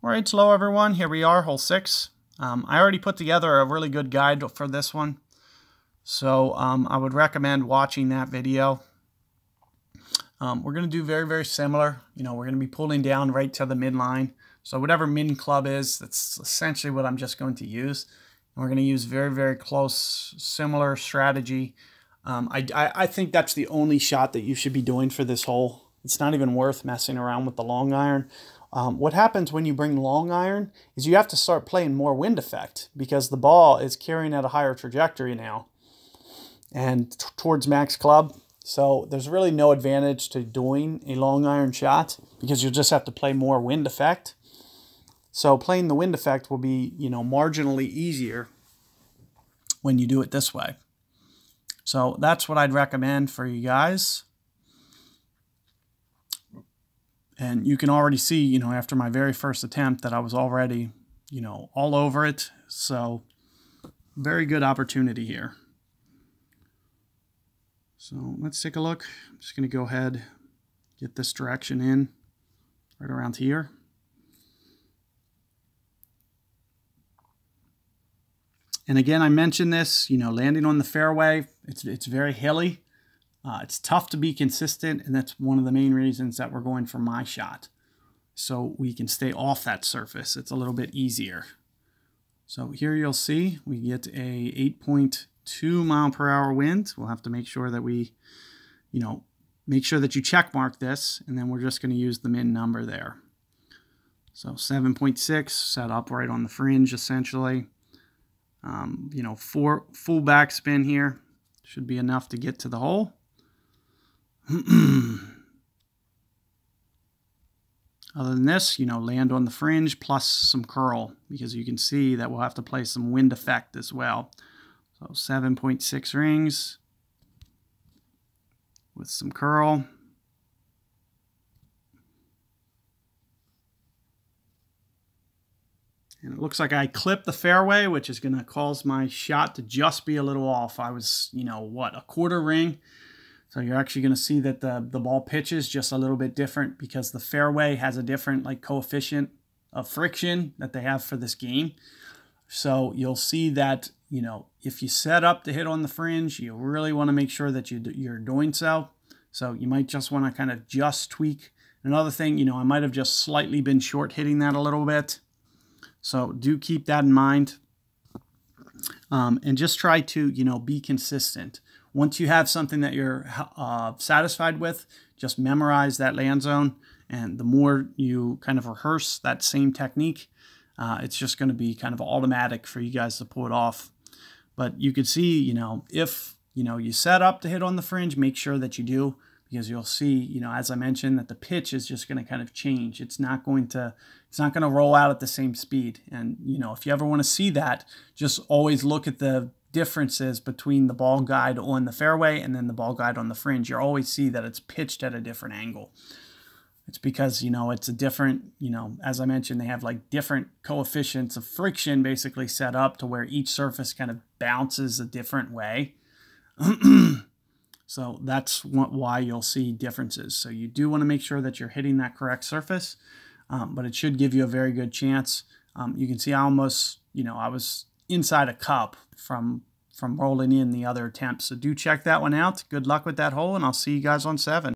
All right, hello everyone. Here we are, hole 6. I already put together a really good guide for this one, so I would recommend watching that video. We're going to do very similar. We're going to be pulling down right to the midline. So whatever min club is, that's essentially what I'm just going to use. And we're going to use very close, similar strategy. I think that's the only shot that you should be doing for this hole. It's not even worth messing around with the long iron. What happens when you bring long iron is you have to start playing more wind effect because the ball is carrying at a higher trajectory now and towards max club. So there's really no advantage to doing a long iron shot because you'll just have to play more wind effect. So playing the wind effect will be, marginally easier when you do it this way. So that's what I'd recommend for you guys. And you can already see, after my very first attempt that I was already, all over it. So very good opportunity here. So let's take a look. I'm just going to go ahead, get this direction in right around here. And again, I mentioned this, landing on the fairway, it's very hilly. It's tough to be consistent, and that's one of the main reasons that we're going for my shot. So we can stay off that surface. It's a little bit easier. So here you'll see we get a 8.2 mile per hour wind. We'll have to make sure that we, make sure that you check mark this, and then we're just going to use the min number there. So 7.6 set up right on the fringe, essentially. Full backspin here should be enough to get to the hole. Other than this, land on the fringe plus some curl, because you can see that we'll have to play some wind effect as well. So 7.6 rings with some curl. And it looks like I clipped the fairway, which is going to cause my shot to just be a little off. I was, a quarter ring. So you're actually going to see that the ball pitches just a little bit different because the fairway has a different coefficient of friction that they have for this game. So you'll see that, if you set up to hit on the fringe, you really want to make sure that you're doing so. So you might just want to kind of just tweak. Another thing, I might have just slightly been short hitting that a little bit. So do keep that in mind. And just try to, be consistent. Once you have something that you're satisfied with, just memorize that land zone. And the more you kind of rehearse that same technique, it's just going to be kind of automatic for you guys to pull it off. But you could see, if, you set up to hit on the fringe, make sure that you do. Because you'll see, as I mentioned, that the pitch is just going to kind of change. It's not going to roll out at the same speed. And, if you ever want to see that, just always look at the differences between the ball guide on the fairway and then the ball guide on the fringe. You'll always see that it's pitched at a different angle. It's because, it's a different, as I mentioned, they have different coefficients of friction basically set up to where each surface kind of bounces a different way. So that's why you'll see differences. So you do want to make sure that you're hitting that correct surface, but it should give you a very good chance. You can see I almost, I was inside a cup from rolling in the other attempts. So do check that one out. Good luck with that hole, and I'll see you guys on 7.